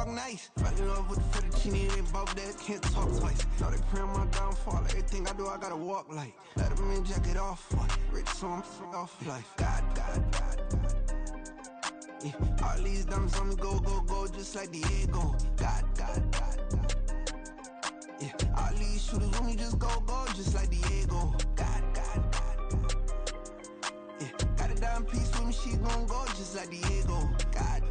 talk nice. Fucking up with the fettuccine, they both dead, can't talk twice. Know they pray on my downfall, everything I do, I gotta walk like. Let them in, jacket off, rich, so I'm off life. God. Yeah, all these diamonds on me go, just like Diego. God. Yeah, all these shooters on me just go, just like Diego. God. Yeah, got a dime piece with me, she gon' go just like Diego. God.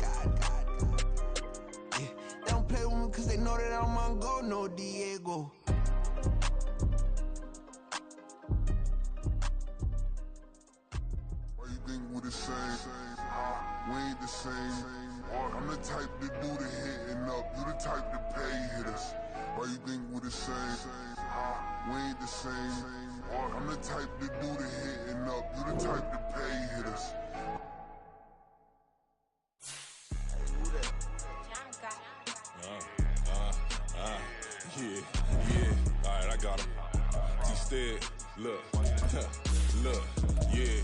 Yeah, they don't play with me cause they know that I'm on go, no Diego. Why you think we the same? We ain't the same. I'm the type to do the hitting up, you the type to pay hitters. Why you think we the same? We ain't the same. I'm the type to do the hitting up, you the type to pay hitters. Yeah. Alright, I got him. T-Stead, look, yeah.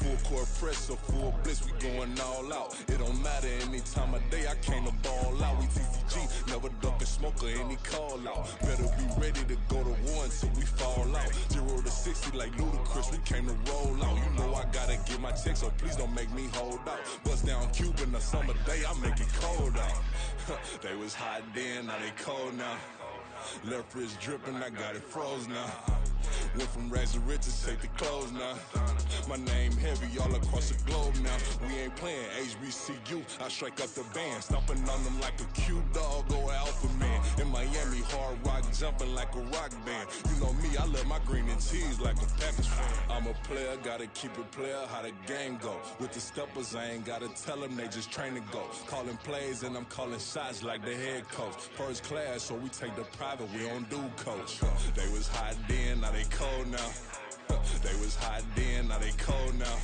Full court press, so full blitz, we going all out. It don't matter any time of day, I came to ball out. We TCG, never duck a smoker, any call out. Better be ready to go to war until we fall out. 0 to 60 like Ludacris, we came to roll out. You know I gotta get my check, so please don't make me hold out. Bust down Cuban a summer day, I make it cold out. They was hot then, now they cold now. Left wrist dripping, I got it froze now. Went from rags to riches, take the clothes now. My name heavy all across the globe now. We ain't playing HBCU, I strike up the band. Stomping on them like a cute dog or alpha man. In Miami, hard rock jumping like a rock band. You know me, I love my green and cheese like a Packers fan. I'm a player, gotta keep it player, how the game go. With the steppers, I ain't gotta tell them, they just train to go. Calling plays and I'm calling shots like the head coach. First class, so we take the private, we don't do coach. They was hot then, now they cold now. They was hot then, now they cold now.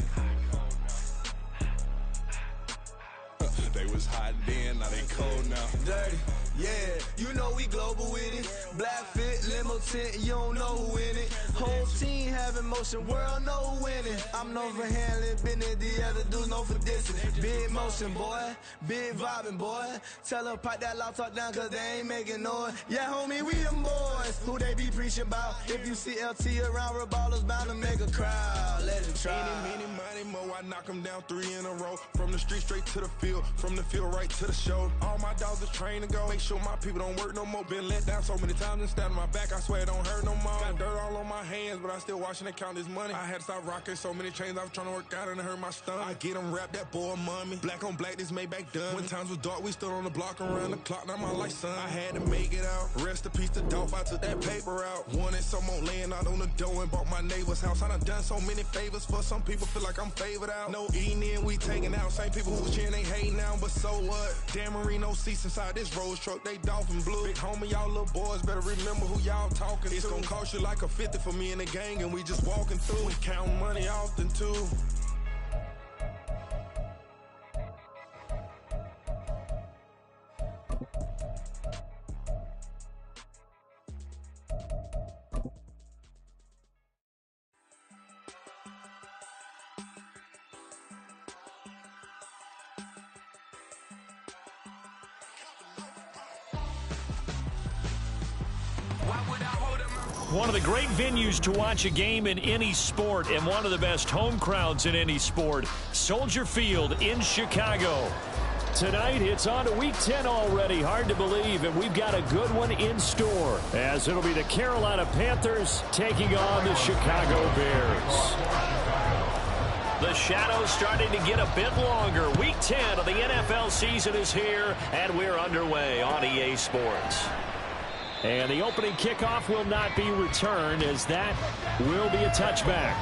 They was hot then, now they cold now. Dirty, yeah, you know we global with it. Black fit, limo tint, you don't know who in it. Whole team having motion, world know who winning. I'm known for handling business, the other dudes known for dissing. Big motion, boy, big vibing, boy. Tell her pipe that loud talk down cause they ain't making noise. Yeah, homie, we them boys, who they be preaching about. If you see LT around, Reballo's bound to make a crowd. Let it try. Many, mo, I knock them down 3 in a row. From the street straight to the field, from the field right to the show. All my dogs are trained to go. Make sure my people don't work no more. Been let down so many times and stabbed on my back, I swear it don't hurt no more. Got dirt all on my hands, but I still watching and count this money. I had to stop rocking so many chains, I was trying to work out and it hurt my stomach. I get them rap, that boy mommy. Black on black, this Maybach done. When times was dark, we stood on the block around the clock, now my life son. I had to make it out. Rest in peace to Dolph, I took that paper out. Wanted some more laying out on the dough and bought my neighbor's house. I done so many favors for some people, feel like I'm favored out. No eating in, we taking out. Same people who was cheering, they hating now, but so what? Dan Marino seats inside this Rolls truck, they dolphin blue. Big homie, y'all little boys better remember who y'all talking to. It's gonna cost you like a 50 for me and the gang, and we just walking through. We counting money often too. One of the great venues to watch a game in any sport and one of the best home crowds in any sport, Soldier Field in Chicago. Tonight, it's on to Week 10 already. Hard to believe, and we've got a good one in store, as it'll be the Carolina Panthers taking on the Chicago Bears. The shadows starting to get a bit longer. Week 10 of the NFL season is here, and we're underway on EA Sports. And the opening kickoff will not be returned, as that will be a touchback.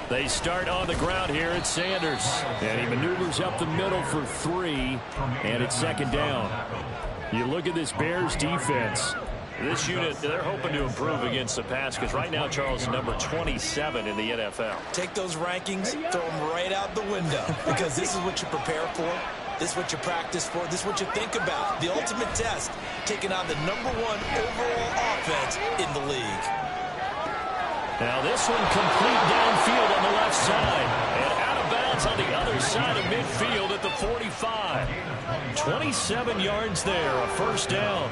They start on the ground here at Sanders. And he maneuvers up the middle for 3. And it's second down. You look at this Bears defense. This unit, they're hoping to improve against the pass because right now, Charles, number 27 in the NFL. Take those rankings, throw them right out the window because this is what you prepare for. This is what you practice for. This is what you think about. The ultimate test, taking on the #1 overall offense in the league. Now this one complete downfield on the left side. And out of bounds on the other side of midfield at the 45. 27 yards there, a first down.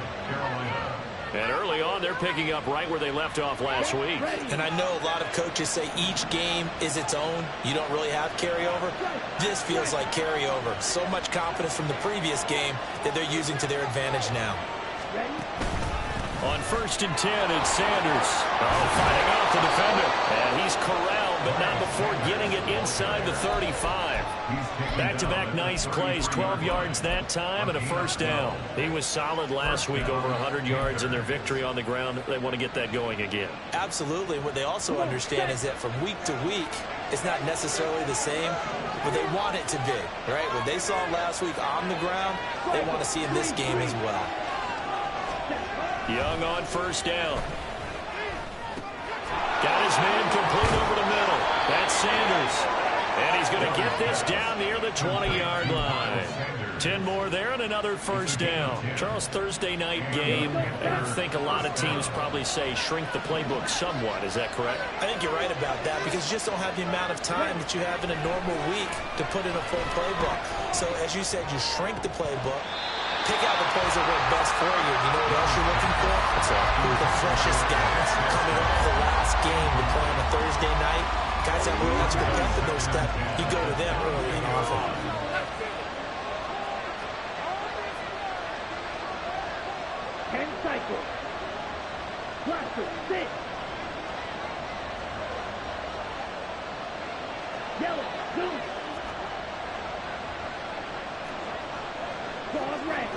And early on, they're picking up right where they left off last week. And I know a lot of coaches say each game is its own. You don't really have carryover. This feels like carryover. So much confidence from the previous game that they're using to their advantage now. On 1st and 10, it's Sanders. Fighting off the defender. And he's corralled, but not before getting it inside the 35. Back-to-back nice plays, 12 yards that time and a first down. He was solid last week, over 100 yards in their victory on the ground. They want to get that going again. Absolutely. What they also understand is that from week to week, it's not necessarily the same, but they want it to be, right? What they saw last week on the ground, they want to see in this game as well. Young on first down. Got his man complete over the middle. That's Sanders. And he's going to get this down near the 20-yard line. 10 more there and another first down. Charles, Thursday night game. I think a lot of teams probably say shrink the playbook somewhat. Is that correct? I think you're right about that because you just don't have the amount of time that you have in a normal week to put in a full playbook. So, as you said, you shrink the playbook. Pick out the plays that work best for you. You know what else you're looking for? What's that? Who are the freshest guys coming off the last game to play on a Thursday night? Guys have a little extra pep in their step. You go to them early and often. Ten cycles. Blaster, 6. Yellow, 2. Red.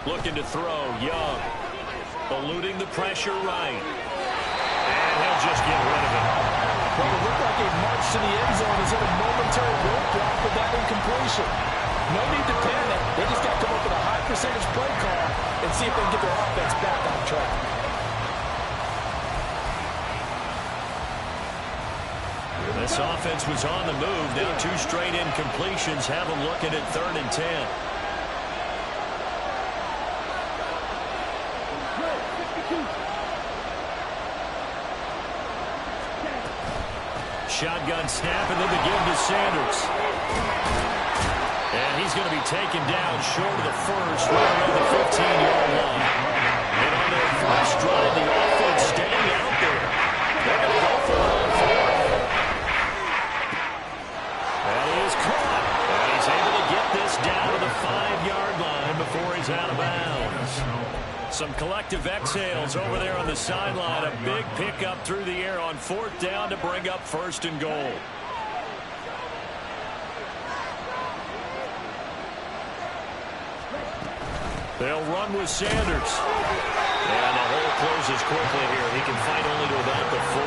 Looking to throw, Young. Eluding the pressure right. And he'll just get rid of it. Well, it looked like a march to the end zone is in a momentary roadblock with that incompletion. No need to panic. They just got to come up with a high percentage play call and see if they can get their offense back on track. This offense was on the move. Now 2 straight incompletions have them looking at 3rd and 10. Shotgun snap and then the give to Sanders. And he's going to be taken down short of the first, right around the 15-yard line. And on their first drive, the offense staying out there. They're going to go for it on 4th. That is caught. And he's able to get this down to the 5-yard line before he's out of bounds. Some collective exhales over there on the sideline. A big pickup through the air on 4th down to bring up 1st and goal. They'll run with Sanders. And the hole closes quickly here. He can fight only to about the 4.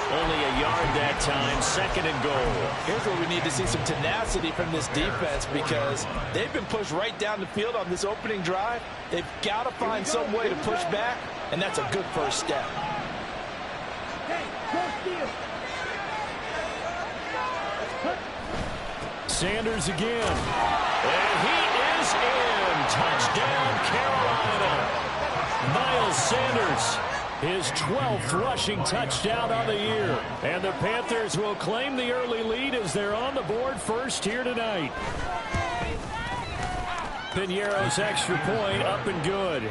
Only a yard that time, 2nd and goal. Here's where we need to see some tenacity from this defense because they've been pushed right down the field on this opening drive. They've got to find some way to push back, and that's a good first step. Sanders again. And he is in. Touchdown, Carolina. Miles Sanders. His 12th rushing touchdown on the year. And the Panthers will claim the early lead as they're on the board first here tonight. Piñeiro's extra point up and good.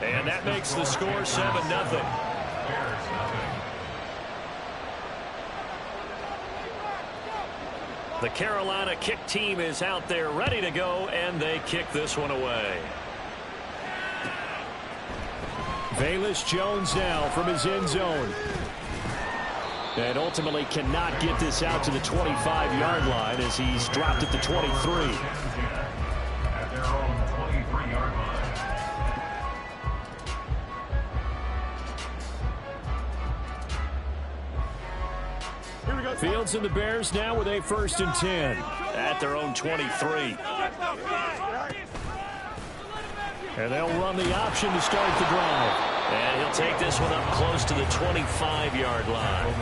And that makes the score 7-0. The Carolina kick team is out there ready to go, and they kick this one away. Velus Jones now from his end zone. And ultimately cannot get this out to the 25-yard line as he's dropped at the 23. At their own 23-yard line. Fields and the Bears now with a 1st and 10. at their own 23. And they'll run the option to start the drive. And he'll take this one up close to the 25-yard line.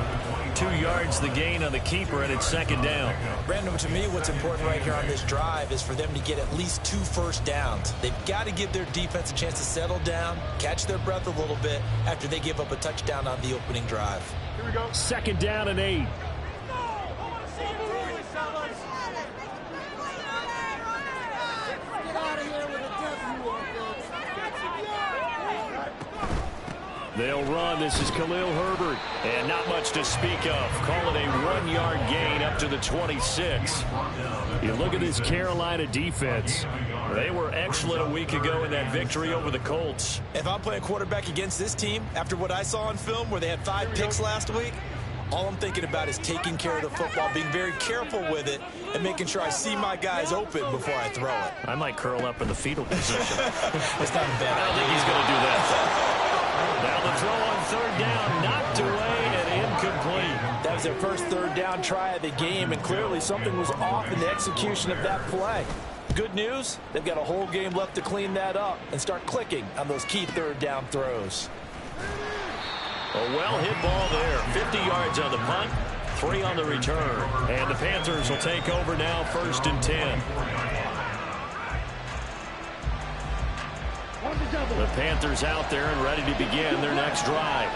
2 yards the gain on the keeper, and it's second down. Brandon, to me, what's important right here on this drive is for them to get at least 2 first downs. They've got to give their defense a chance to settle down, catch their breath a little bit after they give up a touchdown on the opening drive. Here we go. Second down and 8. They'll run. This is Khalil Herbert. And not much to speak of. Call it a 1-yard gain up to the 26. You look at this Carolina defense. They were excellent a week ago in that victory over the Colts. If I'm playing quarterback against this team, after what I saw on film where they had 5 picks last week, all I'm thinking about is taking care of the football, being very careful with it, and making sure I see my guys open before I throw it. I might curl up in the fetal position. It's not a bad idea. I don't think he's going to do that. Now the throw on third down, knocked away and incomplete. That was their first third down try of the game, and clearly something was off in the execution of that play. Good news, they've got a whole game left to clean that up and start clicking on those key third down throws. A well-hit ball there. 50 yards on the punt, 3 on the return. And the Panthers will take over now, 1st and 10. The Panthers out there and ready to begin their next drive.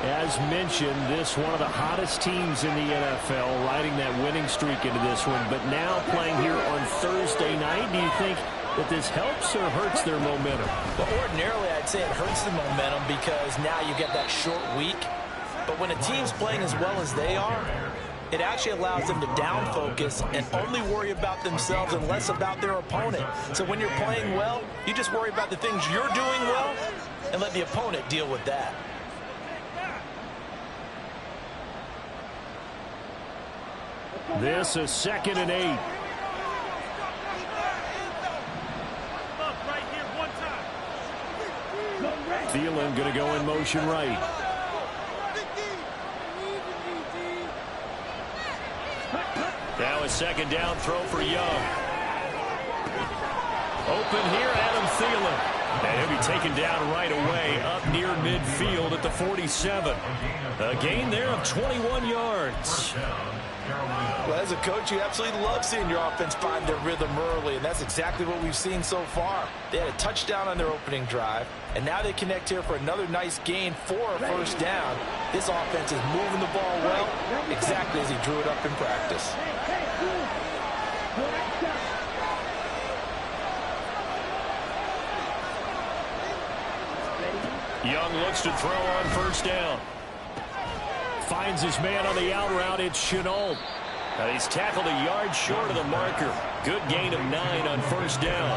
As mentioned, this one of the hottest teams in the NFL, riding that winning streak into this one, but now playing here on Thursday night. Do you think that this helps or hurts their momentum? Well, ordinarily, I'd say it hurts the momentum because now you get that short week. But when a team's playing as well as they are, it actually allows them to down focus and only worry about themselves and less about their opponent. So when you're playing well, you just worry about the things you're doing well and let the opponent deal with that. This is 2nd and 8. Thielen going to go in motion right. Now a second down throw for Young. Open here, Adam Thielen. And he'll be taken down right away up near midfield at the 47. A gain there of 21 yards. Well, as a coach, you absolutely love seeing your offense find their rhythm early, and that's exactly what we've seen so far. They had a touchdown on their opening drive, and now they connect here for another nice gain for a first down. This offense is moving the ball well, exactly as he drew it up in practice. Young looks to throw on first down. Finds his man on the out route. It's Chenault. He's tackled a yard short of the marker. Good gain of 9 on first down.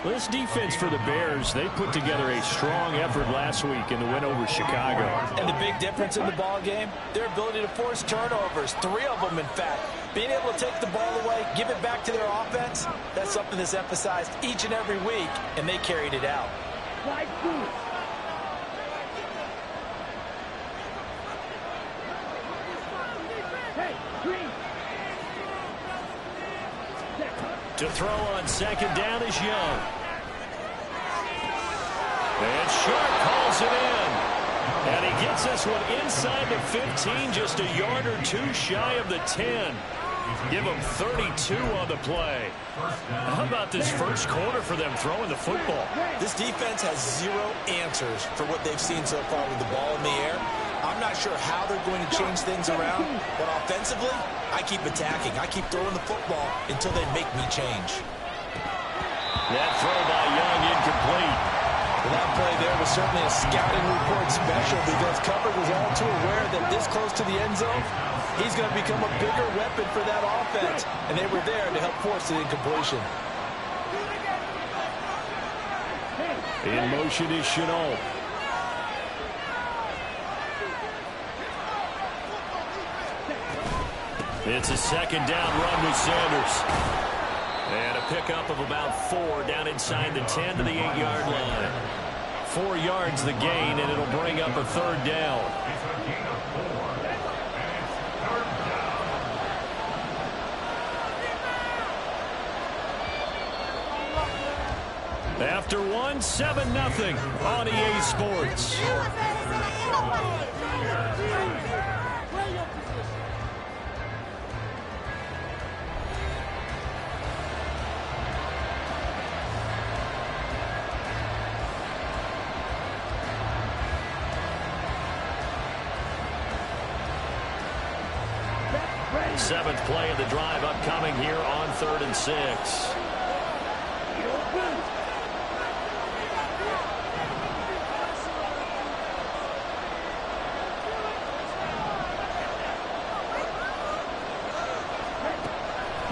Well, this defense for the Bears, they put together a strong effort last week in the win over Chicago. And the big difference in the ball game, their ability to force turnovers, 3 of them in fact. Being able to take the ball away, give it back to their offense, that's something that's emphasized each and every week, and they carried it out. To throw on second down is Young. And Sharp calls it in. And he gets this one inside the 15, just a yard or 2 shy of the 10. Give him 32 on the play. How about this first quarter for them throwing the football? This defense has 0 answers for what they've seen so far with the ball in the air. I'm not sure how they're going to change things around, but offensively, I keep attacking. I keep throwing the football until they make me change. That throw by Young incomplete. Well, that play there was certainly a scouting report special because Cover was all too aware that this close to the end zone, he's going to become a bigger weapon for that offense, and they were there to help force the incompletion. In motion is Chenault. It's a second down run with Sanders. And a pickup of about 4 down inside the 10 to the 8-yard line. 4 yards the gain, and it'll bring up a third down. After one, 7-0 on EA Sports. Seventh play of the drive upcoming here on 3rd and 6.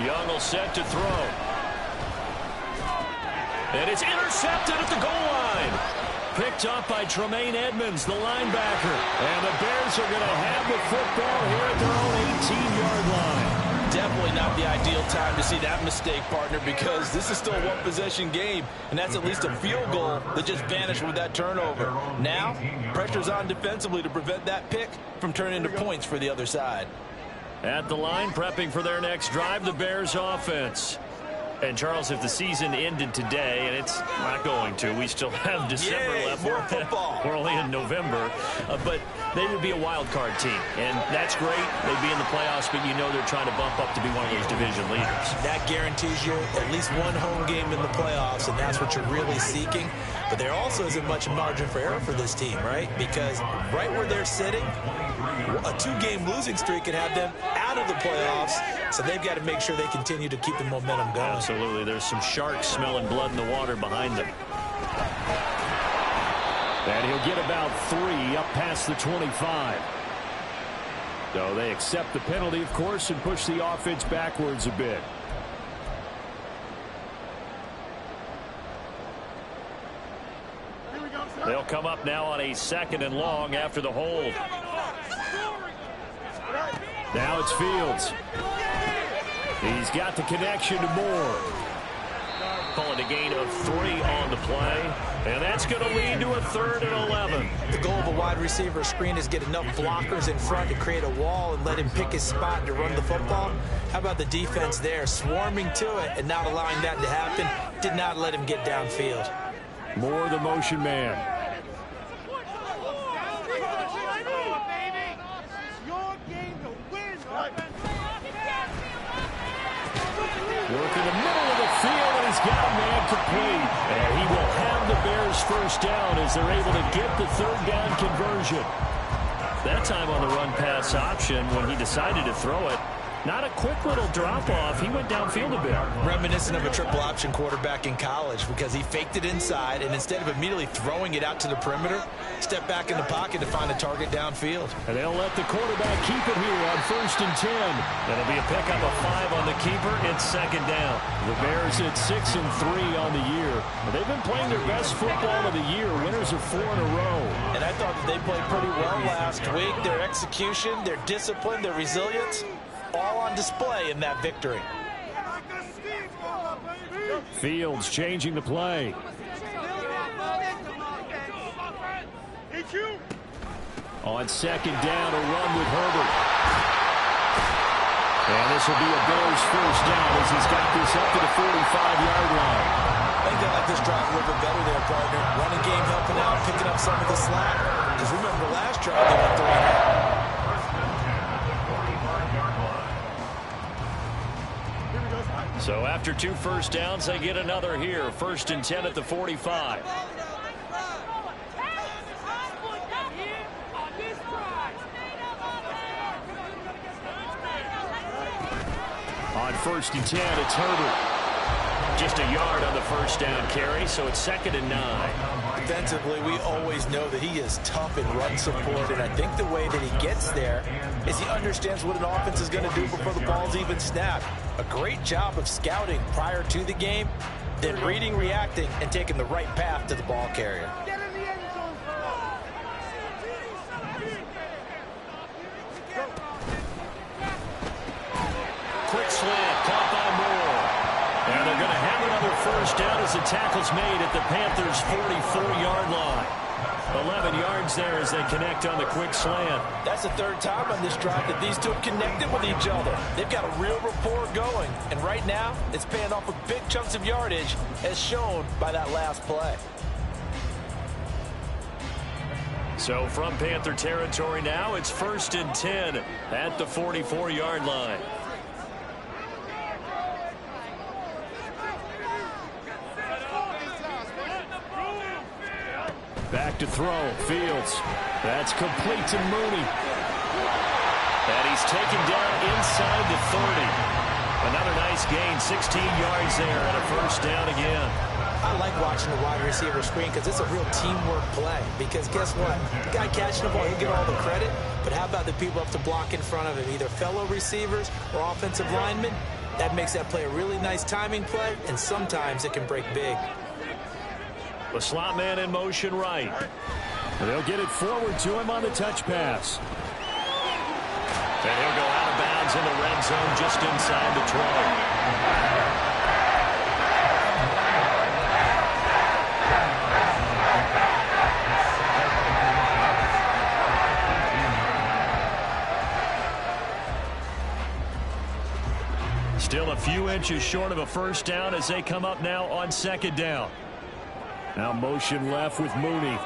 Young will set to throw. And it's intercepted at the goal line. Picked up by Tremaine Edmonds, the linebacker. And the Bears are going to have the football here at their own 18-yard line. Definitely not the ideal time to see that mistake, partner, because this is still a one-possession game, and that's at least a field goal that just vanished with that turnover. Now, pressure's on defensively to prevent that pick from turning into points for the other side. At the line, prepping for their next drive, the Bears offense. And, Charles, if the season ended today, and it's not going to, we still have December left. More football. We're only in November. But they would be a wild card team. And that's great. They'd be in the playoffs, but you know they're trying to bump up to be one of those division leaders. That guarantees you at least one home game in the playoffs, and that's what you're really seeking. But there also isn't much margin for error for this team, right? Because right where they're sitting, a 2-game losing streak can have them out of the playoffs, so they've got to make sure they continue to keep the momentum going. Absolutely. There's some sharks smelling blood in the water behind them. And he'll get about 3 up past the 25. So they accept the penalty, of course, and push the offense backwards a bit. They'll come up now on a 2nd and long after the hold. Now it's Fields. He's got the connection to Moore. Call it a gain of 3 on the play. And that's going to lead to a 3rd and 11. The goal of a wide receiver screen is get enough blockers in front to create a wall and let him pick his spot to run the football. How about the defense there, swarming to it and not allowing that to happen? Did not let him get downfield. Moore, the motion man. Work in the middle of the field, and he's got a man complete. And he will have the Bears first down as they're able to get the 3rd down conversion. That time on the run-pass option when he decided to throw it. Not a quick little drop-off. He went downfield a bit. Reminiscent of a triple option quarterback in college because he faked it inside, and instead of immediately throwing it out to the perimeter, stepped back in the pocket to find a target downfield. And they'll let the quarterback keep it here on 1st and 10. That'll be a pickup of 5 on the keeper. It's 2nd down. The Bears at 6-3 on the year. They've been playing their best football of the year. Winners of 4 in a row. And I thought that they played pretty well last week. Their execution, their discipline, their resilience, all on display in that victory. Fields changing the play. On 2nd down, a run with Herbert. And this will be a Bears first down as he's got this up to the 45-yard line. I think they like this drive a little bit better there, partner. Running game helping out, picking up some of the slack. Because remember last drive they went 3 and out. So after 2 first downs, they get another here. 1st and 10 at the 45. On 1st and 10, it's Herbert. Just a yard on the first down carry, so it's 2nd and 9. Defensively, we always know that he is tough in run support, and I think the way that he gets there is he understands what an offense is going to do before the ball's even snapped. A great job of scouting prior to the game, then reading, reacting, and taking the right path to the ball carrier. Quick slant, caught by Moore. And they're going to have another first down as the tackle's made at the Panthers' 44-yard line. 11 yards there as they connect on the quick slant. That's the third time on this drive that these two have connected with each other. They've got a real rapport going, and right now it's paying off with big chunks of yardage as shown by that last play. So from Panther territory now, it's 1st and 10 at the 44-yard line. Back to throw. Fields. That's complete to Mooney. And he's taken down inside the 30. Another nice gain, 16 yards there, and a first down again. I like watching the wide receiver screen because it's a real teamwork play. Because guess what? The guy catching the ball, he'll get all the credit. But how about the people up to block in front of him, either fellow receivers or offensive linemen? That makes that play a really nice timing play, and sometimes it can break big. The slot man in motion right. And they'll get it forward to him on the touch pass. And he'll go out of bounds in the red zone just inside the 12. Still a few inches short of a first down as they come up now on 2nd down. Now motion left with Mooney.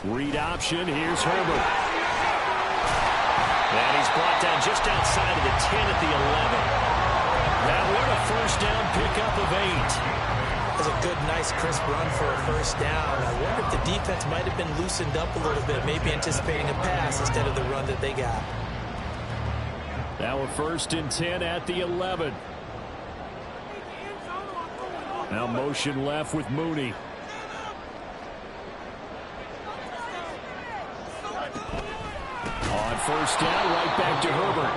Read option. Here's Herbert. And he's brought down just outside of the 10 at the 11. Now what a first down pickup of 8. That's a good, nice, crisp run for a first down. I wonder if the defense might have been loosened up a little bit, maybe anticipating a pass instead of the run that they got. Now a 1st and 10 at the 11. Now motion left with Mooney. On 1st down, right back to Herbert.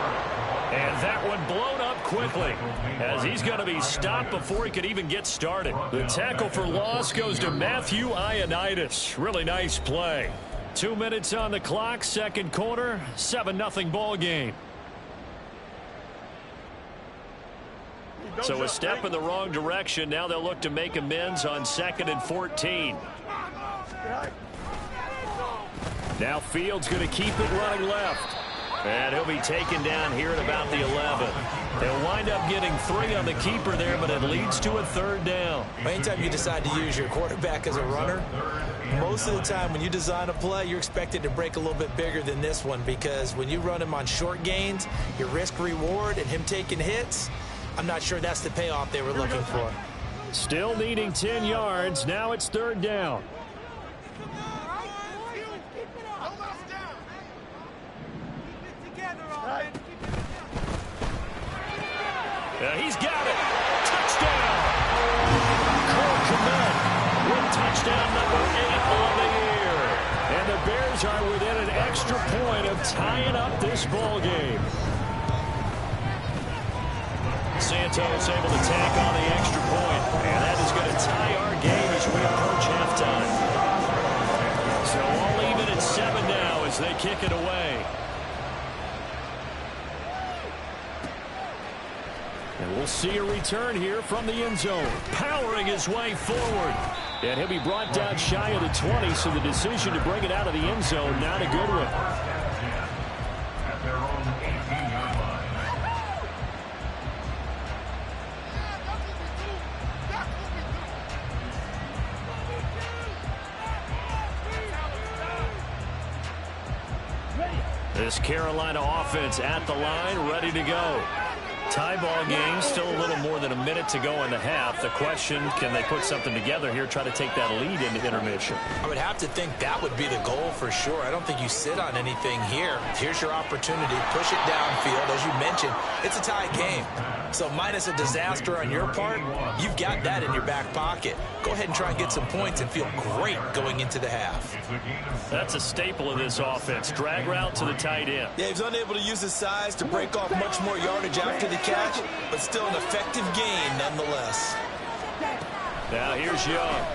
And that one blown up quickly as he's going to be stopped before he could even get started. The tackle for loss goes to Matthew Ioannidis. Really nice play. 2 minutes on the clock, 2nd quarter, 7-0 ball game. So a step in the wrong direction. Now they'll look to make amends on 2nd and 14. Now Fields going to keep it running left. And he'll be taken down here at about the 11. They'll wind up getting 3 on the keeper there, but it leads to a 3rd down. Anytime you decide to use your quarterback as a runner, most of the time when you design a play, you're expected to break a little bit bigger than this one, because when you run him on short gains, your risk-reward and him taking hits, I'm not sure that's the payoff they were looking for. Still needing 10 yards. Now it's 3rd down. He's got it. Touchdown. Cole Kmet with touchdown number 8 on the year. And the Bears are within an extra point of tying up this ball game. Santos able to tack on the extra point, and that is going to tie our game as we approach halftime. So all even at 7 now as they kick it away. And we'll see a return here from the end zone, powering his way forward. And he'll be brought down shy of the 20, so the decision to bring it out of the end zone, not a good one. At their own 18-yard line. This Carolina offense at the line, ready to go. Tie ball game, still a little more than a minute to go in the half. The question, can they put something together here, try to take that lead into intermission? I would have to think that would be the goal for sure. I don't think you sit on anything here. Here's your opportunity. Push it downfield. As you mentioned, it's a tie game. So minus a disaster on your part, you've got that in your back pocket. Go ahead and try and get some points and feel great going into the half. That's a staple of this offense. Drag route to the tight end. Yeah, he's unable to use his size to break off much more yardage after the catch, but still an effective gain nonetheless. Now here's Young.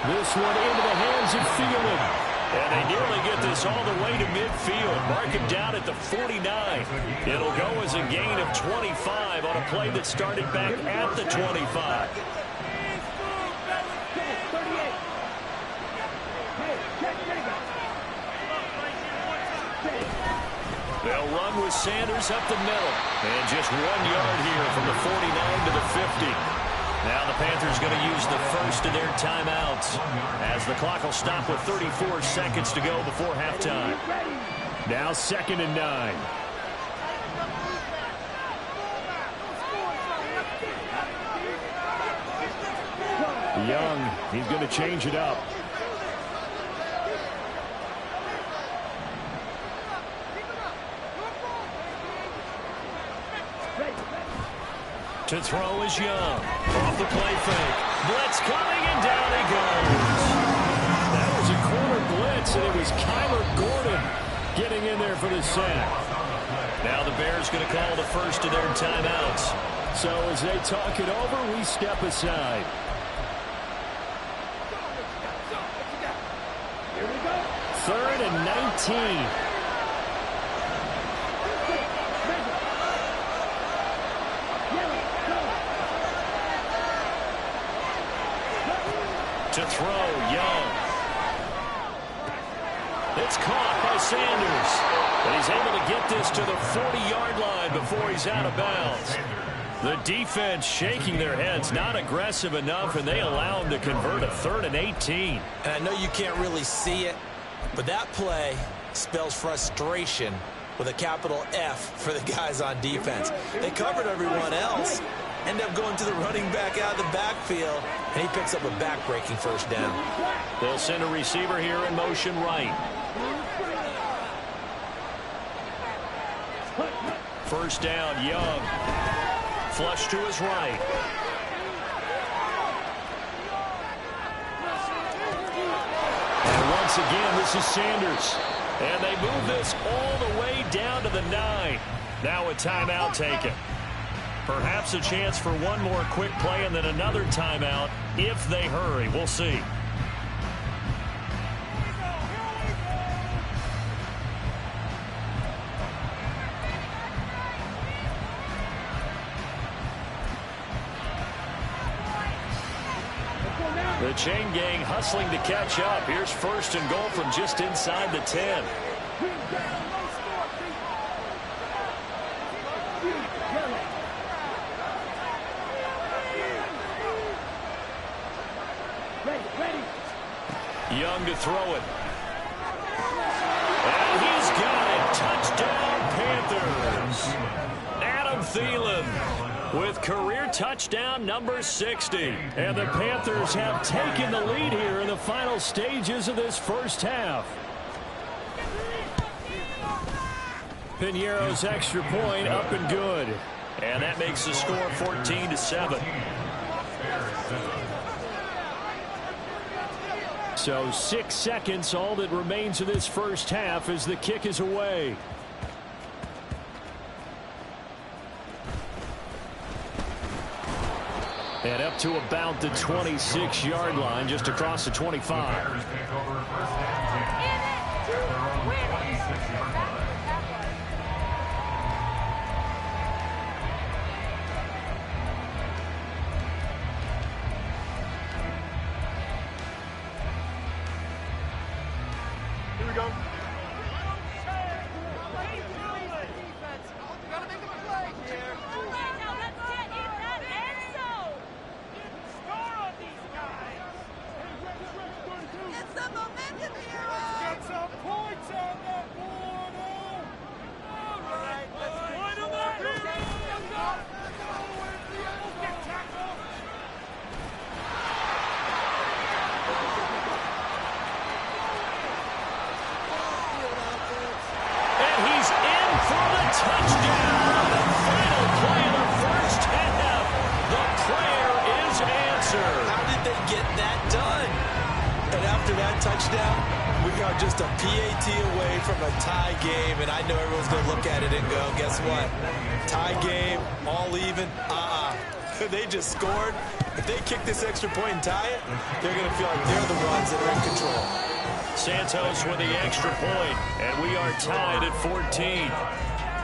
This one into the hands of Thielen. And they nearly get this all the way to midfield. Mark him down at the 49. It'll go as a gain of 25 on a play that started back at the 25. They'll run with Sanders up the middle. And just 1 yard here from the 49 to the 50. Now the Panthers going to use the first of their timeouts as the clock will stop with 34 seconds to go before halftime. Now 2nd and 9. Young, he's going to change it up. To throw is Young. Off the play fake. Blitz coming, and down he goes. That was a corner blitz, and it was Kyler Gordon getting in there for the sack. Now the Bears going to call the first of their timeouts. So as they talk it over, we step aside. Here we go. 3rd and 19. To throw, Young. It's caught by Sanders. But he's able to get this to the 40-yard line before he's out of bounds. The defense shaking their heads, not aggressive enough, and they allow him to convert a 3rd and 18. And I know you can't really see it, but that play spells frustration with a capital F for the guys on defense. They covered everyone else. End up going to the running back out of the backfield, and he picks up a back-breaking first down. They'll send a receiver here in motion right. First down, Young. Flush to his right. And once again, this is Sanders. And they move this all the way down to the 9. Now a timeout taken. Perhaps a chance for one more quick play and then another timeout if they hurry. We'll see. The chain gang hustling to catch up. Here's 1st and goal from just inside the 10. Young to throw it. And he's got it. Touchdown, Panthers. Adam Thielen with career touchdown number 60. And the Panthers have taken the lead here in the final stages of this first half. Piñeiro's extra point up and good. And that makes the score 14-7. So 6 seconds, all that remains of this first half as the kick is away. And up to about the 26-yard line, just across the 25. Here we go. Touchdown! The final play of the first half. The prayer is answered. How did they get that done? And after that touchdown, we are just a PAT away from a tie game, and I know everyone's going to look at it and go, guess what? Tie game, all even, They just scored. If they kick this extra point and tie it, they're going to feel like they're the ones that are in control. Santos with the extra point, and we are tied at 14.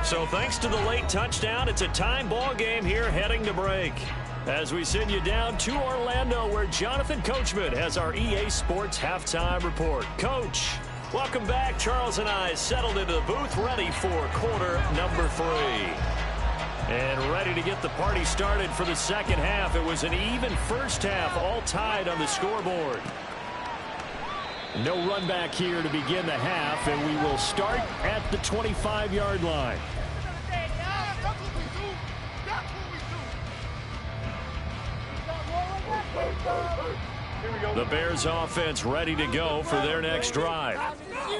So thanks to the late touchdown, it's a time ball game here heading to break. As we send you down to Orlando, where Jonathan Coachman has our EA Sports Halftime Report. Coach, welcome back. Charles and I settled into the booth, ready for quarter number 3. And ready to get the party started for the second half. It was an even first half, all tied on the scoreboard. No run back here to begin the half, and we will start at the 25-yard line. The Bears offense ready to go for their next drive.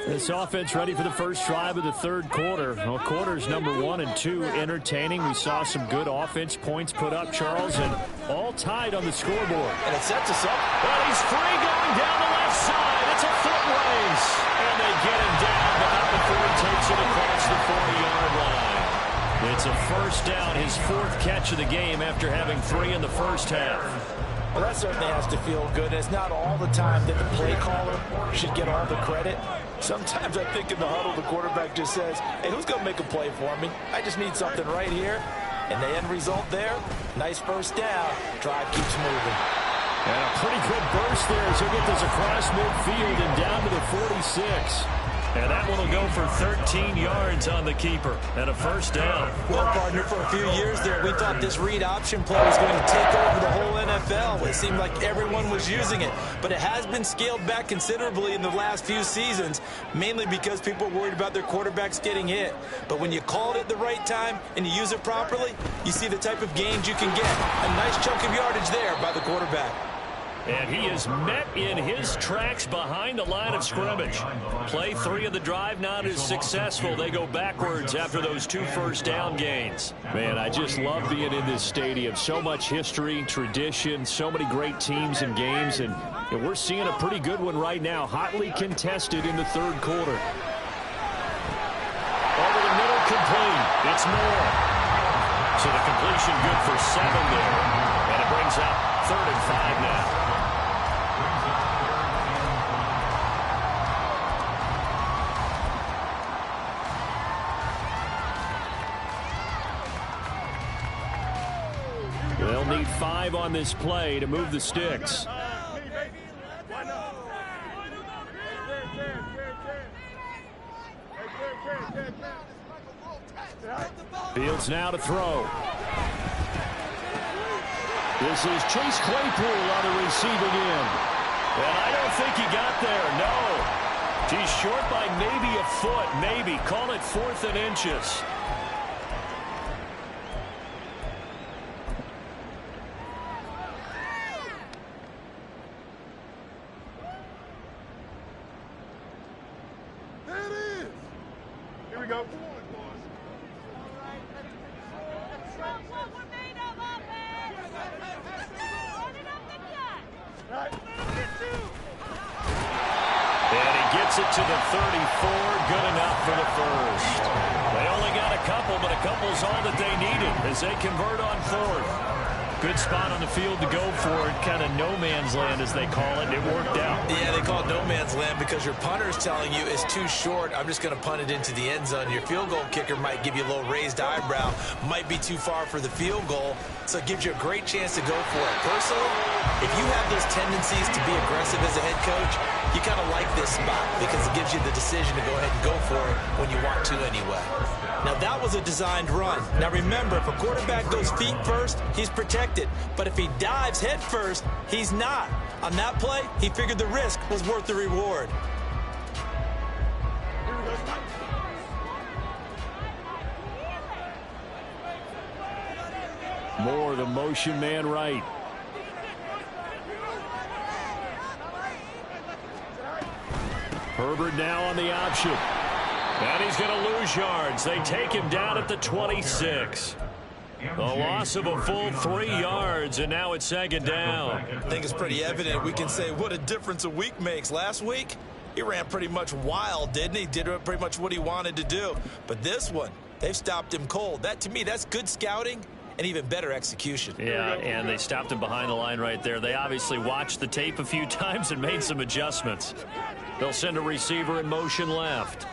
This offense ready for the first drive of the third quarter. Well, quarters number 1 and 2 entertaining. We saw some good offense points put up, Charles, and all tied on the scoreboard. And it sets us up. Well, he's free going down the left side. It's a foot race. And they get him down, but not before he takes it across the 40-yard line. It's a first down, his 4th catch of the game after having 3 in the first half. Well, that certainly has to feel good. It's not all the time that the play caller should get all the credit. Sometimes I think in the huddle, the quarterback just says, hey, who's going to make a play for me? I just need something right here. And the end result there, nice first down. Drive keeps moving. And a pretty good burst there as he'll get this across midfield and down to the 46. And that one will go for 13 yards on the keeper and a first down. Well, partner, for a few years there, we thought this read option play was going to take over the whole NFL. It seemed like everyone was using it. But it has been scaled back considerably in the last few seasons, mainly because people are worried about their quarterbacks getting hit. But when you call it at the right time and you use it properly, you see the type of gains you can get. A nice chunk of yardage there by the quarterback. And he is met in his tracks behind the line of scrimmage. Play 3 of the drive not as successful. They go backwards after those 2 first down gains. Man, I just love being in this stadium. So much history, tradition, so many great teams and games. And we're seeing a pretty good one right now. Hotly contested in the third quarter. Over the middle, complete. It's Moore. So the completion good for 7 there. And it brings up 3rd and 5 now. They'll need 5 on this play to move the sticks. Fields now to throw. This is Chase Claypool on the receiving end. And I don't think he got there, no. He's short by maybe a foot, maybe. Call it 4th and inches. To the 34, good enough for the first. They only got a couple, but a couple's all that they needed as they convert on 4th. Good spot on the field to go for it, kind of no man's land as they call it. It worked out. Yeah, they call it no man's land because your punter's telling you it's too short. I'm just going to punt it into the end zone. Your field goal kicker might give you a little raised eyebrow, might be too far for the field goal, so it gives you a great chance to go for it. Personally, if you have those tendencies to be aggressive as a head coach, you kind of like this spot because it gives you the decision to go ahead and go for it when you want to anyway. Now, that was a designed run. Now, remember, if a quarterback goes feet first, he's protected. But if he dives head first, he's not. On that play, he figured the risk was worth the reward. Moore, the motion man right. Herbert now on the option. And he's going to lose yards. They take him down at the 26. The loss of a full 3 yards, and now it's 2nd down. I think it's pretty evident. We can say what a difference a week makes. Last week, he ran pretty much wild, didn't he? Did pretty much what he wanted to do. But this one, they've stopped him cold. That, to me, that's good scouting and even better execution. Yeah, and they stopped him behind the line right there. They obviously watched the tape a few times and made some adjustments. They'll send a receiver in motion left.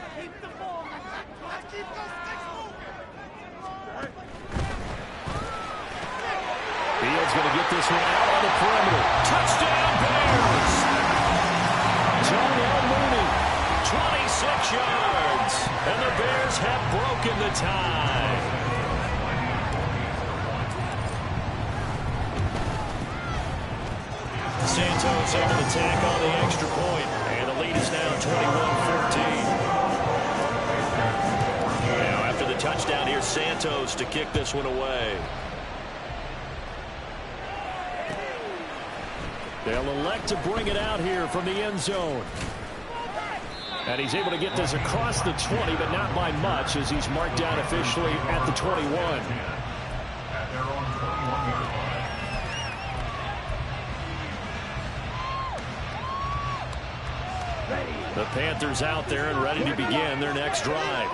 Fields going to get this one out on the perimeter. Touchdown, Bears! Darnell Mooney, 26 yards. And the Bears have broken the tie. Santos able to tack on the extra point. And the lead is now 21-14. Now after the touchdown, here's Santos to kick this one away. They'll elect to bring it out here from the end zone. And he's able to get this across the 20, but not by much, as he's marked down officially at the 21. At their own 21-yard line. The Panthers out there and ready to begin their next drive.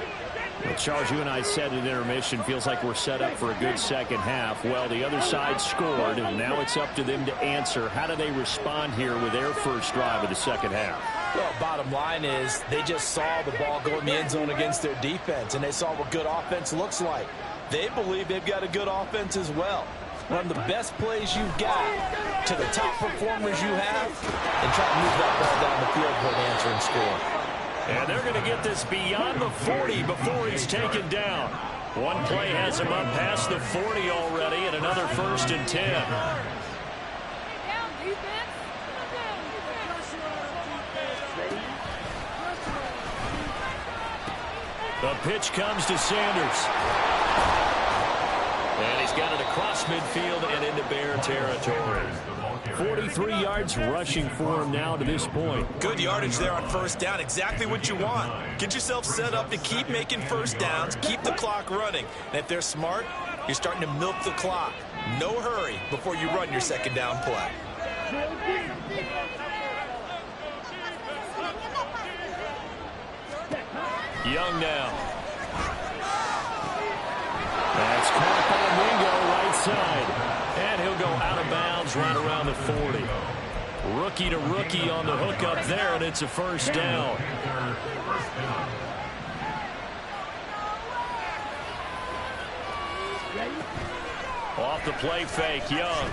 Well, Charles, you and I said at intermission, feels like we're set up for a good second half. Well, the other side scored, and now it's up to them to answer. How do they respond here with their first drive of the second half? Well, bottom line is they just saw the ball go in the end zone against their defense, and they saw what good offense looks like. They believe they've got a good offense as well. Run the best plays you've got to the top performers you have, and try to move that ball down the field for an answer and score. And they're going to get this beyond the 40 before he's taken down. One play has him up past the 40 already, and another 1st and 10. The pitch comes to Sanders. And he's got it across midfield and into Bear territory. 43 yards rushing for him now to this point. Good yardage there on first down. Exactly what you want. Get yourself set up to keep making first downs, keep the clock running. And if they're smart, you're starting to milk the clock. No hurry before you run your second down play. Young now. That's caught by Mingo right side. And he'll go out of bounds right around the 40. Rookie to rookie on the hook up there, and it's a first down. Off the play fake, Young.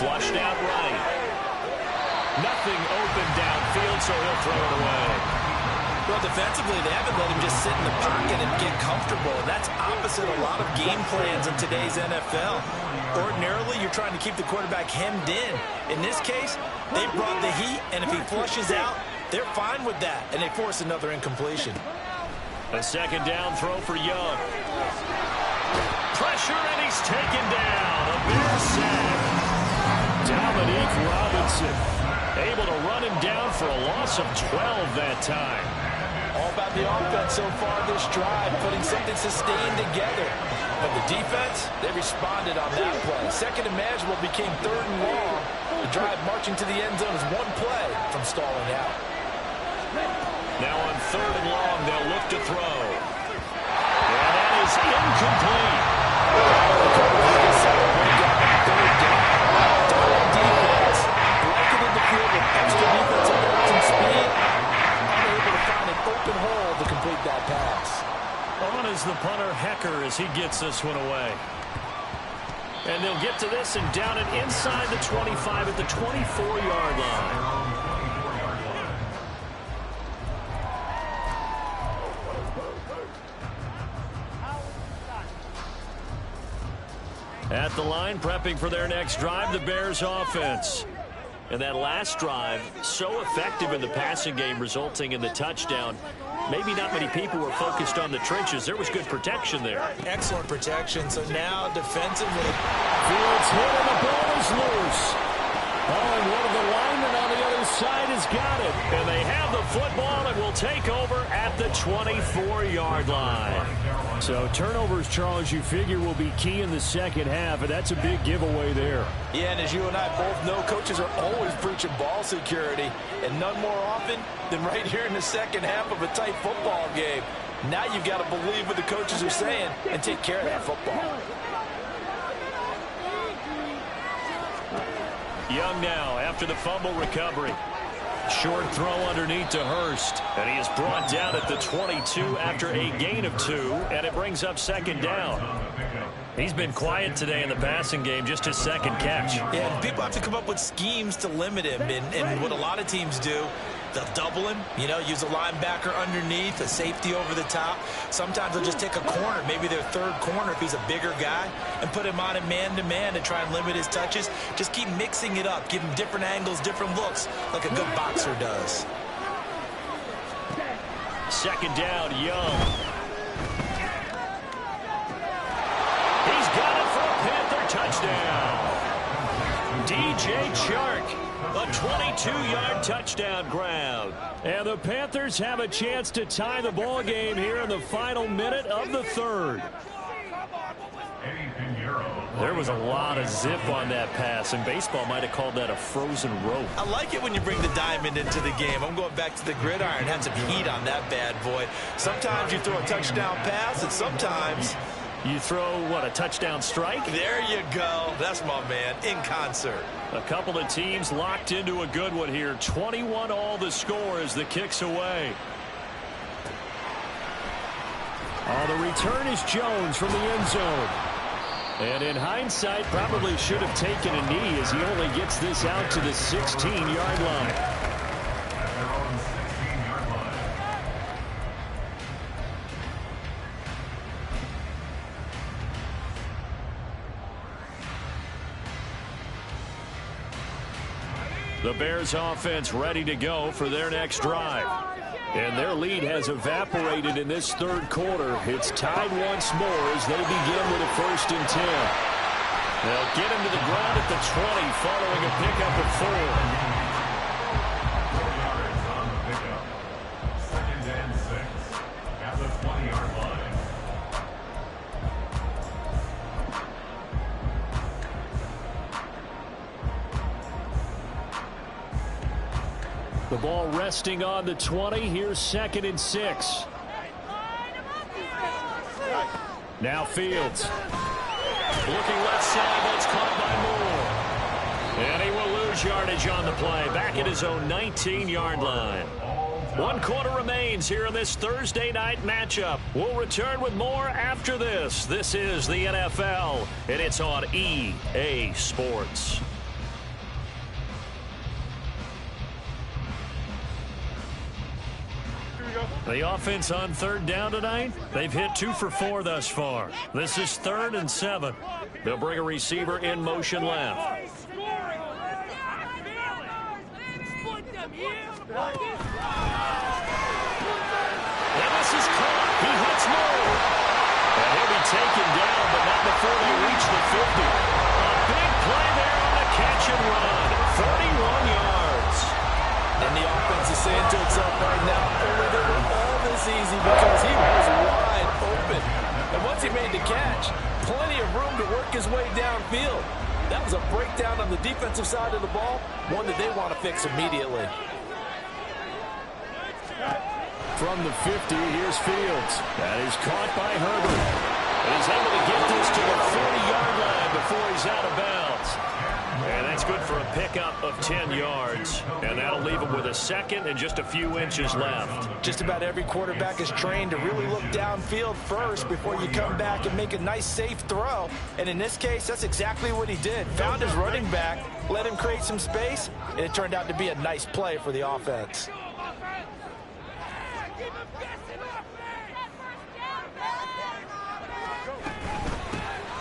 Flushed out right. Nothing open downfield, so he'll throw it away. Well, defensively, they haven't let him just sit in the pocket and get comfortable. That's opposite a lot of game plans in today's NFL. Ordinarily, you're trying to keep the quarterback hemmed in. In this case, they brought the heat, and if he flushes out, they're fine with that, and they force another incompletion. A second down throw for Young. Pressure, and he's taken down. A Bear sack. Dominique Robinson able to run him down for a loss of 12 that time. All about the offense so far this drive, putting something sustained together. But the defense, they responded on that play. Second and manageable became 3rd and long. The drive marching to the end zone is one play from stalling out. Now on 3rd and long, they'll look to throw. And that is incomplete. Blanketed the field with extra defensive yards and speed. Unable to find an open hole to complete that pass. On is the punter, Hecker, as he gets this one away. And they'll get to this and down it inside the 25 at the 24-yard line. At the line, prepping for their next drive, the Bears offense. And that last drive, so effective in the passing game, resulting in the touchdown. Maybe not many people were focused on the trenches. There was good protection there. Excellent protection. So now defensively, Fields hit and the ball is loose. Oh, and one of the linemen on the other side has got it. And they have the football and will take over at the 24-yard line. So turnovers, Charles, you figure will be key in the second half, and that's a big giveaway there. Yeah, and as you and I both know, coaches are always preaching ball security, and none more often than right here in the second half of a tight football game. Now you've got to believe what the coaches are saying and take care of that football. Young now after the fumble recovery. Short throw underneath to Hurst. And he is brought down at the 22 after a gain of 2. And it brings up second down. He's been quiet today in the passing game, just his second catch. Yeah, and people have to come up with schemes to limit him. And what a lot of teams do, they'll double him, use a linebacker underneath, a safety over the top. Sometimes they'll just take a corner, maybe their third corner if he's a bigger guy, and put him on a man-to-man to try and limit his touches. Just keep mixing it up, give him different angles, different looks, like a good boxer does. Second down, Young. He's got it for a Panther touchdown. DJ Chark, a 22-yard touchdown grab. And the Panthers have a chance to tie the ball game here in the final minute of the third. There was a lot of zip on that pass, and baseball might have called that a frozen rope. I like it when you bring the diamond into the game. I'm going back to the gridiron. Had some heat on that bad boy. Sometimes you throw a touchdown pass, and sometimes you throw, what, a touchdown strike? There you go. That's my man, in concert. A couple of teams locked into a good one here. 21 all the score as the kick's away. Oh, the return is Jones from the end zone. And in hindsight, probably should have taken a knee as he only gets this out to the 16-yard line. The Bears offense ready to go for their next drive. And their lead has evaporated in this third quarter. It's tied once more as they begin with a 1st and 10. They'll get him to the ground at the 20 following a pickup of 4. 4 yards on the pickup. 2nd and 6 at the 20-yard line. The ball resting on the 20. Here's 2nd and 6. Now Fields. Looking left side. That's caught by Moore. And he will lose yardage on the play. Back at his own 19-yard line. 1 quarter remains here in this Thursday night matchup. We'll return with more after this. This is the NFL, and it's on EA Sports. The offense on 3rd down tonight, they've hit 2 for 4 thus far. This is 3rd and 7. They'll bring a receiver in motion left. And this is caught. He hits Moore. And he'll be taken down, but not before they reach the 50. A big play there on the catch and run. 41 yards. And the offense is saying to itself right now, only they were all this easy because he was wide open. And once he made the catch, plenty of room to work his way downfield. That was a breakdown on the defensive side of the ball, one that they want to fix immediately. From the 50, here's Fields. That is caught by Herbert. And he's able to get this to the 40-yard line before he's out of bounds. And that's good for a pickup of 10 yards. And that'll leave him with a 2nd and just a few inches left. Just about every quarterback is trained to really look downfield first before you come back and make a nice, safe throw. And in this case, that's exactly what he did. Found his running back, let him create some space, and it turned out to be a nice play for the offense.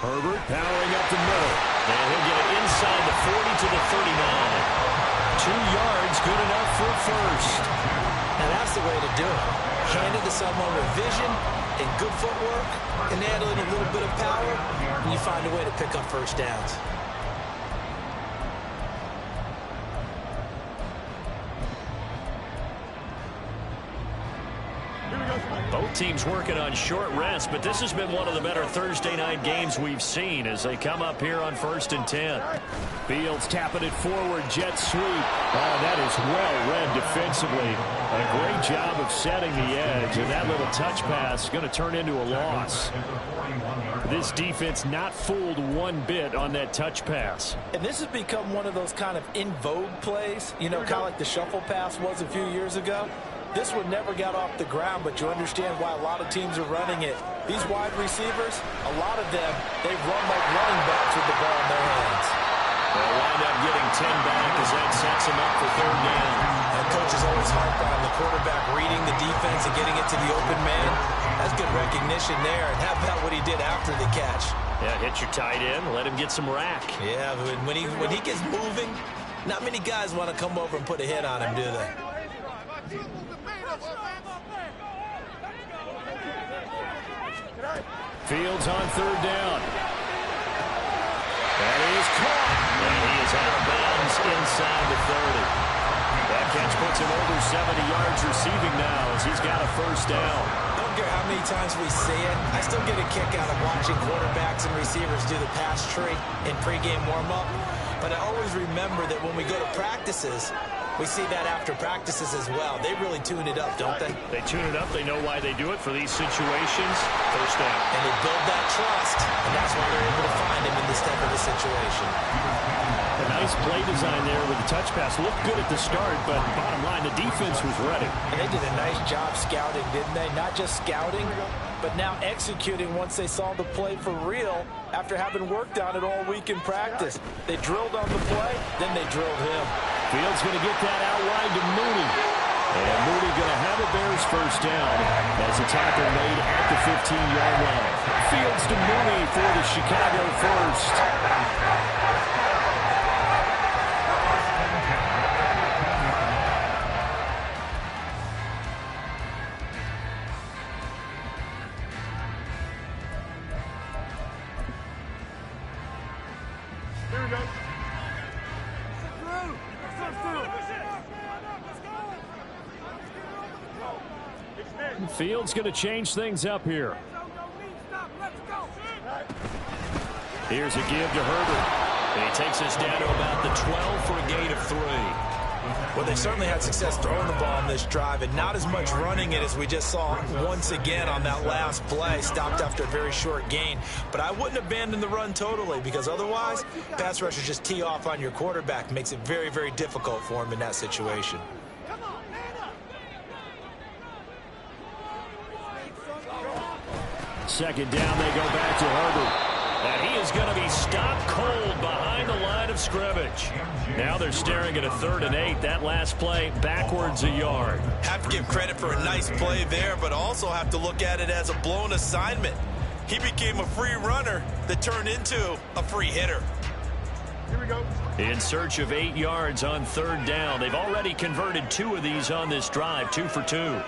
Herbert powering up the middle. And he'll get it inside the 40 to the 39. 2 yards, good enough for a 1st. And that's the way to do it. Hand it to someone with vision and good footwork and add in a little bit of power, and you find a way to pick up 1st downs. Both Both teams working on short rest, but this has been one of the better Thursday night games we've seen as they come up here on 1st and 10. Fields tapping it forward, jet sweep. That is well read defensively. A great job of setting the edge, and that little touch pass is going to turn into a loss. This defense not fooled one bit on that touch pass. And this has become one of those kind of in vogue plays, you know, kind of like the shuffle pass was a few years ago. This one never got off the ground, but you understand why a lot of teams are running it. These wide receivers, a lot of them, they run like running backs with the ball in their hands. They'll wind up getting 10 back as that sets them up for 3rd down. And coaches always harp on the quarterback reading the defense and getting it to the open man. That's good recognition there. And how about what he did after the catch? Yeah, hit your tight end, let him get some rack. Yeah, when he gets moving, not many guys want to come over and put a hit on him, do they? Fields on 3rd down. That is caught. And he is out of bounds inside the 30. That catch puts him over 70 yards receiving now as he's got a 1st down. I don't care how many times we see it. I still get a kick out of watching quarterbacks and receivers do the pass tree in pregame warm-up. But I always remember that when we go to practices, we see that after practices as well. They really tune it up, don't they? They tune it up. They know why they do it for these situations. 1st down. And they build that trust, and that's why they're able to find him in this type of a situation. A nice play design there with the touch pass. Looked good at the start, but bottom line, the defense was ready. And they did a nice job scouting, didn't they? Not just scouting, but now executing once they saw the play for real after having worked on it all week in practice. They drilled on the play, then they drilled him. Fields going to get that out wide to Mooney. And Mooney going to have a Bears 1st down as the tackle made at the 15-yard line. Fields to Mooney for the Chicago 1st. Fields going to change things up here. Here's a give to Herbert. And he takes us down to about the 12 for a gain of 3. Well, they certainly had success throwing the ball on this drive and not as much running it as we just saw once again on that last play. Stopped after a very short gain. But I wouldn't abandon the run totally because otherwise, pass rushers just tee off on your quarterback. Makes it very, very difficult for him in that situation. Second down, they go back to Herbert. And he is going to be stopped cold behind the line of scrimmage. Now they're staring at a 3rd and 8. That last play backwards a yard. Have to give credit for a nice play there, but also have to look at it as a blown assignment. He became a free runner that turned into a free hitter. Here we go. In search of 8 yards on 3rd down. They've already converted 2 of these on this drive, 2 for 2.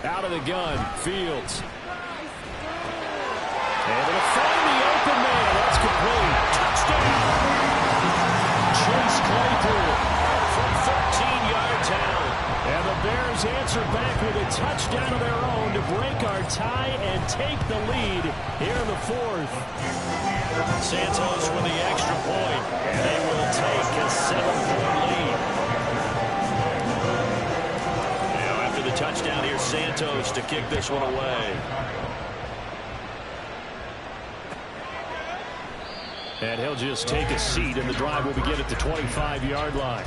Out of the gun, Fields. Able to find the open man. That's complete. Touchdown! Chase Claypool from 13 yards out. And the Bears answer back with a touchdown of their own to break our tie and take the lead here in the 4th. Santos with the extra point. And they will take a 7-point lead. The touchdown here, Santos to kick this one away. And he'll just take a seat, and the drive will begin at the 25-yard line.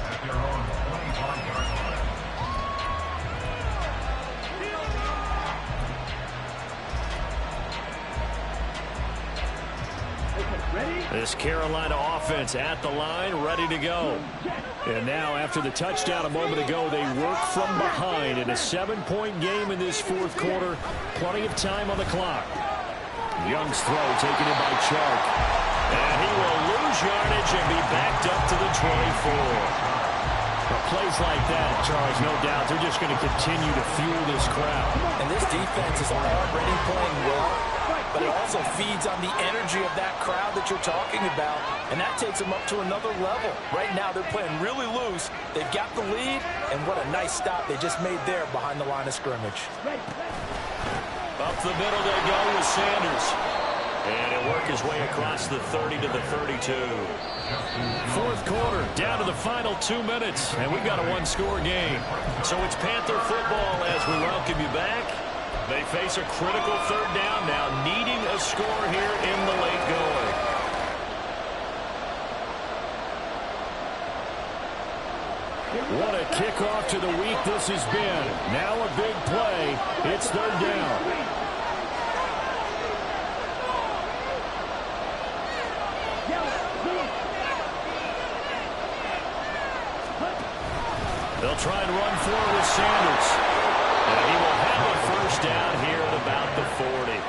This Carolina offense at the line, ready to go. And now, after the touchdown a moment ago, they work from behind in a 7-point game in this 4th quarter. Plenty of time on the clock. Young's throw taken in by Chark. And he will lose yardage and be backed up to the 24. But plays like that, Charles, no doubt, they're just going to continue to fuel this crowd. And this defense is already playing well. but it also feeds on the energy of that crowd that you're talking about, and that takes them up to another level. Right now, they're playing really loose. They've got the lead, and what a nice stop they just made there behind the line of scrimmage. Up the middle they go with Sanders. And he'll work his way across the 30 to the 32. Fourth quarter, down to the final 2 minutes, and we've got a one-score game. So it's Panther football as we welcome you back. They face a critical third down now, needing a score here in the late going. What a kickoff to the week this has been. Now a big play. It's third down. They'll try and run forward with Sanders. And he will have a first down here at about the 40.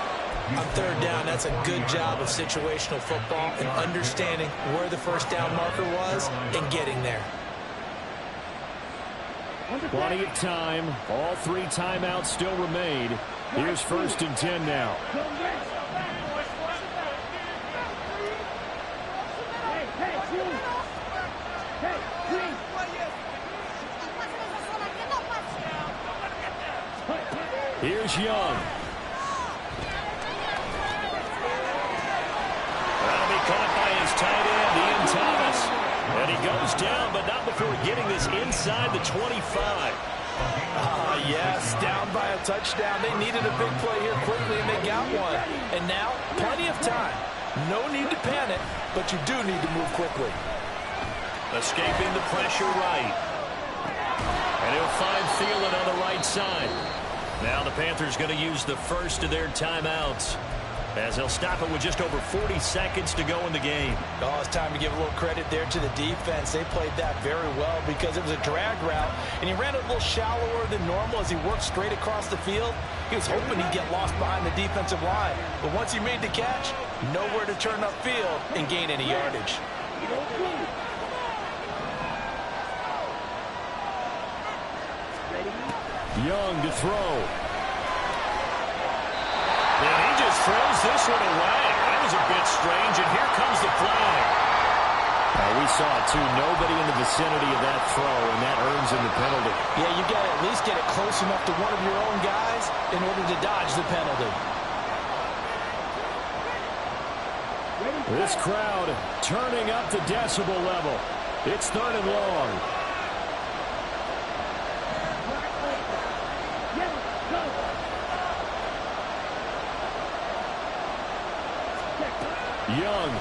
On third down, that's a good job of situational football and understanding where the first down marker was and getting there. Plenty of time. All 3 timeouts still remain. Here's 1st and 10 now. Here's Young. That'll be caught by his tight end, Ian Thomas. And he goes down, but not before getting this inside the 25. Yes, down by a touchdown. They needed a big play here quickly, and they got one. And now, plenty of time. No need to panic, but you do need to move quickly. Escaping the pressure right. And he'll find Thielen on the right side. Now the Panthers going to use the first of their timeouts, as they'll stop it with just over 40 seconds to go in the game. Oh, it's time to give a little credit there to the defense. They played that very well because it was a drag route, and he ran a little shallower than normal as he worked straight across the field. He was hoping he'd get lost behind the defensive line, but once he made the catch, nowhere to turn upfield and gain any yardage. Young to throw. And he just throws this one away. That was a bit strange, and here comes the flag. We saw it, too. Nobody in the vicinity of that throw, and that earns him the penalty. Yeah, you got to at least get it close enough to one of your own guys in order to dodge the penalty. This crowd turning up the decibel level. It's third and long. Young.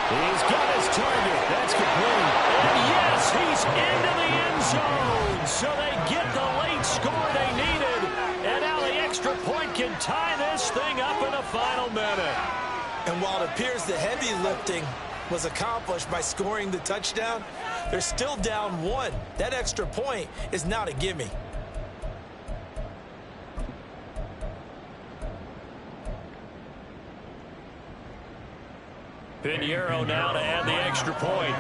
He's got his target. That's complete. And yes, he's into the end zone. So they get the late score they needed. And now the extra point can tie this thing up in the final minute. And while it appears the heavy lifting was accomplished by scoring the touchdown, they're still down 1. That extra point is not a gimme. Pinheiro now to add the extra point.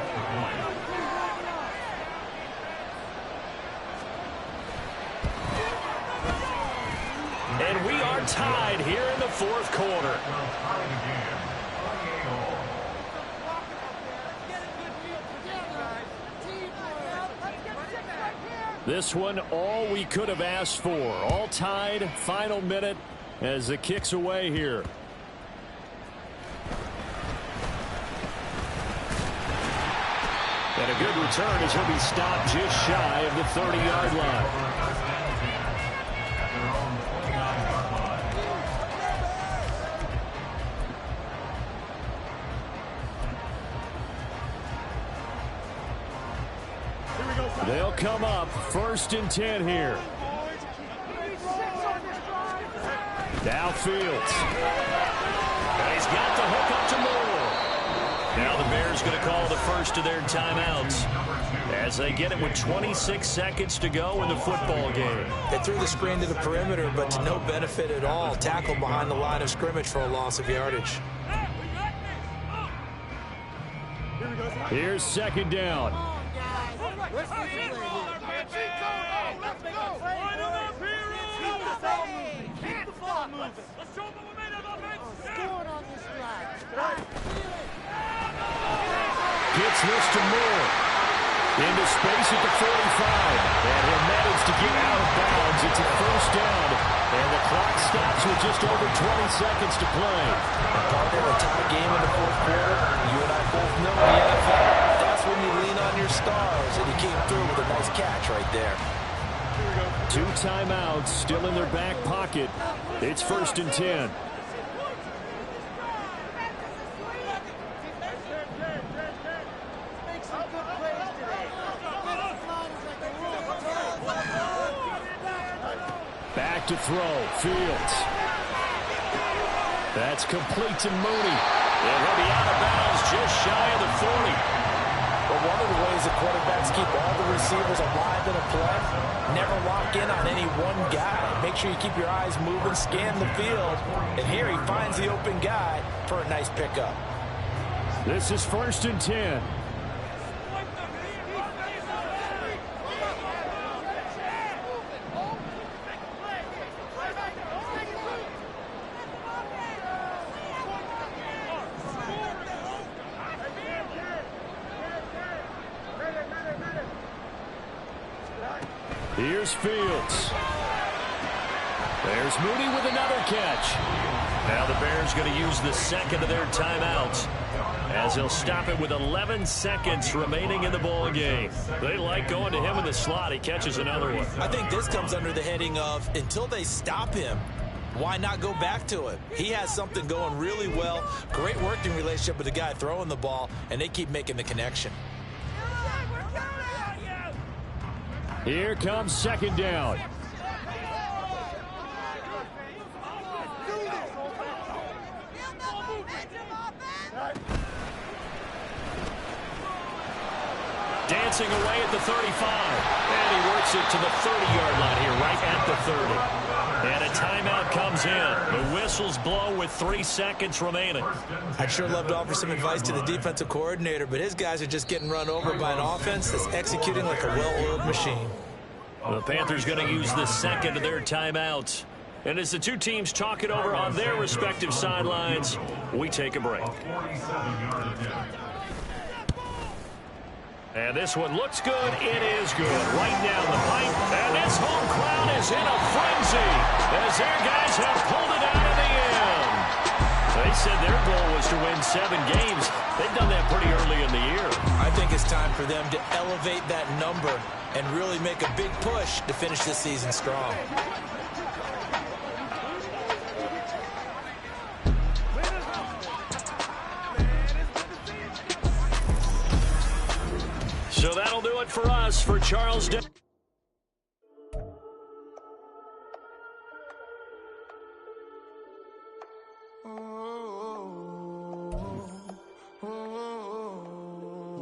And we are tied here in the fourth quarter. This one, all we could have asked for. All tied, final minute as the kick's away here. And a good return as he'll be stopped just shy of the 30-yard line. They'll come up 1st and 10 here. Now Fields. And he's got the hook up to Moore. Now the Bears going to call the first of their timeouts as they get it with 26 seconds to go in the football game. They threw the screen to the perimeter, but to no benefit at all. Tackled behind the line of scrimmage for a loss of yardage. Here's 2nd down. Gets this to Moore. Into space at the 45. And he'll manage to get out of bounds. It's a first down. And the clock stops with just over 20 seconds to play. Partner, a tie game in the fourth quarter. You and I both know in the NFL, that's when you lean on your stars. And he came through with a nice catch right there. 2 timeouts still in their back pocket. It's 1st and 10. Back to throw. Fields. That's complete to Mooney. And he'll be out of bounds just shy of the 40. But one of the ways that quarterbacks keep all the receivers alive in a play, never lock in on any one guy. Make sure you keep your eyes moving, scan the field. And here he finds the open guy for a nice pickup. This is 1st and 10. Here's Fields. There's Mooney with another catch. Now the Bears going to use the second of their timeouts as they'll stop it with 11 seconds remaining in the ball game. They like going to him in the slot. He catches another one. I think this comes under the heading of until they stop him, why not go back to it? He has something going really well. Great working relationship with the guy throwing the ball, and they keep making the connection. Here comes 2nd down. Dancing away at the 35. And he works it to the 30-yard line here, right at the 30. And a timeout comes in. The whistles blow with 3 seconds remaining. I'd sure love to offer some advice to the defensive coordinator, but his guys are just getting run over by an offense that's executing like a well-oiled machine. The Panthers going to use the second of their timeouts. And as the two teams talk it over on their respective sidelines, we take a break. And this one looks good. It is good. Right down the pipe. And this home crowd is in a frenzy as their guys have pulled it out of the end. They said their goal was to win 7 games. They've done that pretty early in the year. I think it's time for them to elevate that number and really make a big push to finish this season strong. So that'll do it for us. For Charles Day.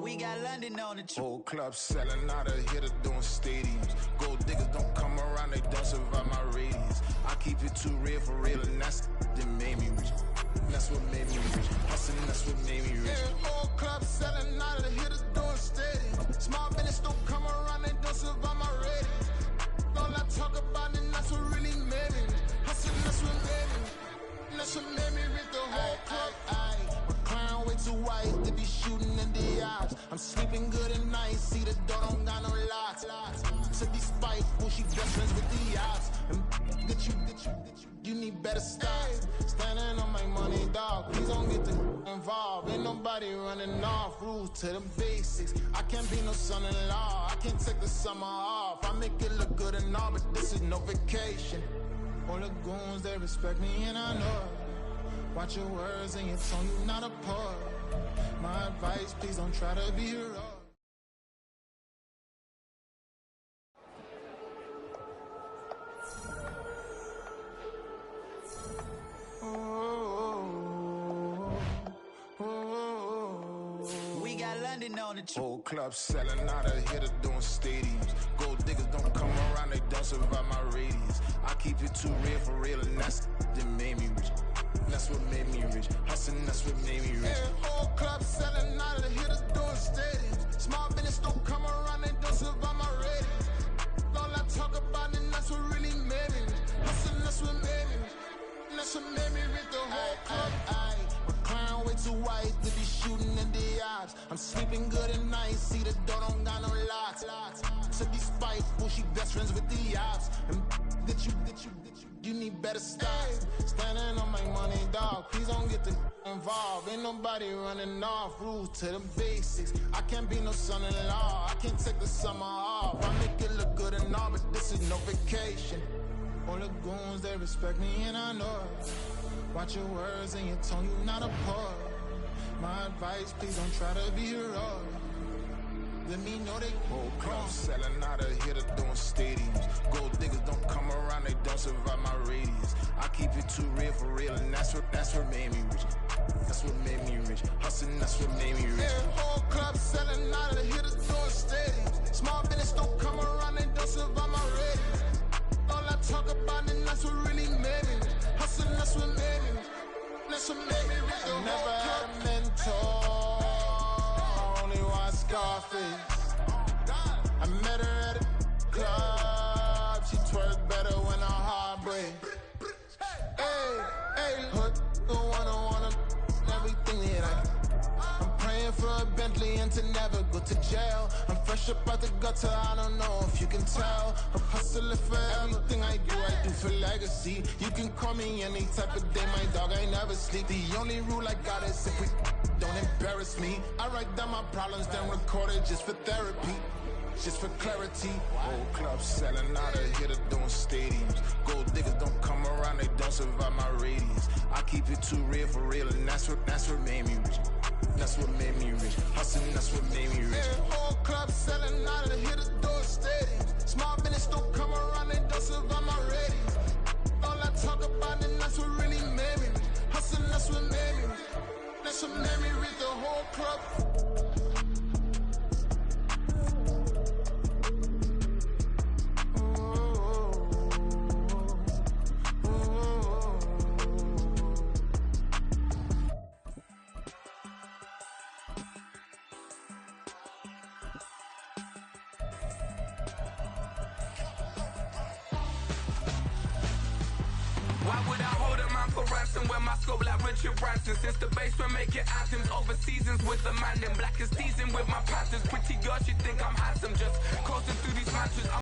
We got London on the Whole club selling out of hitter doing stadiums. Gold diggers don't come around, they don't survive my radius. I keep it too real for real, and that's that made me rich. That's what made me rich. Hustling, that's what made me rich. Yeah, whole club selling out of hitters doing stadiums. Small business don't come around, they don't survive my radius. All I talk about, and that's what really made me rich. Hustling, that's what made me rich. That's what made me rich. The whole club. My crown way too white to be shooting in the eyes. I'm sleeping good at night, see the door don't got no locks. To be spiteful, she best friends with the odds. And get you need better stocks. Standing on my money, dog. Please don't get involved. Ain't nobody running off. Rules to the basics. I can't be no son-in-law. I can't take the summer off. I make it look good and all, but this is no vacation. All the goons, they respect me and I know it. Watch your words and your tone, you not a poet. My advice, please don't try to be heroic. We got London on the Whole club selling out of hitter doing stadiums. Gold diggers don't come around, they don't survive my radius. I keep it too real for real, and that's that made me rich. That's what made me rich. Hustling, that's what made me rich. Yeah, whole club selling out of hitters doing stadiums. Small business don't come around, they don't survive my radius. All I talk about, and that's what really made me rich. Hustling, that's what made me rich. That's what made me rich. vibes. I'm sleeping good at night, see the door don't got no locks. To be spiteful, she best friends with the ops. And that you need better stop. Standing on my money, dog. Please don't get involved. Ain't nobody running off. Rules to the basics. I can't be no son-in-law. I can't take the summer off. I make it look good and all, but this is no vacation. All the goons, they respect me and I know it. Watch your words and your tone, you not a poet. My advice, please don't try to be heroic. Let me know they whole club selling out of here to doing stadiums. Gold diggers don't come around, they don't survive my radius. I keep it too real for real, and that's what made me rich. That's what made me rich. Hustling, that's what made me rich. Yeah, whole club selling out of here to doing stadiums. Small business don't come around, they don't survive my radius. All I talk about, and that's what really made me rich. Hustling, that's what made me rich. That's what made me rich. I never had a mentor. Scarface. I met her at a club. She twerk better when her heart breaks. Hey, hood, wanna everything that I'm praying for a Bentley and to never go to jail. I'm fresh up out the gutter, I don't know if you can tell. I'm hustling for everything I do for legacy. You can call me any type of day, my dog, I never sleep. The only rule I got is if we don't embarrass me. I write down my problems, then record it just for therapy, just for clarity. Whole club selling out of here to doing stadiums. Gold diggers don't come around, they don't survive my radius. I keep it too real for real, and that's what made me rich. That's what made me rich. Hustling, that's what made me rich. Yeah, whole club selling out of here to doing stadiums. Small business don't come around, they don't survive my radius. All I talk about, and that's what really made me rich. Hustling, that's what made me rich. That's what made me read the whole club. Why would I hold a man for ransom when my scope like Richard Branson? Since the basement making anthems over seasons with the man, then black is seasoned with my patterns. Pretty girl, she think I'm handsome, just coasting through these matches.